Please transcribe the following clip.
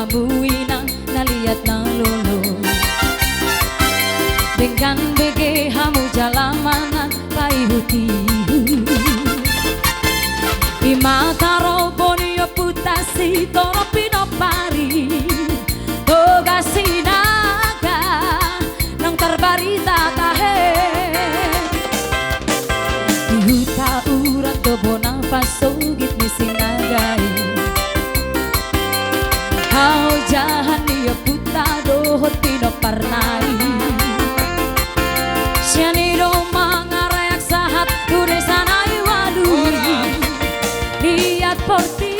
hamuina naliat nalolo dengan bege hamu jalamanan paihuti di mata roboni yo putasi toro pino pari toga sinaga nang terbarita tahe di huta urat dobona pasogit ni sinagai kau jahan yo puta dohot pino parnai sianiro mangareak sahat udah sanai waluri lihat porti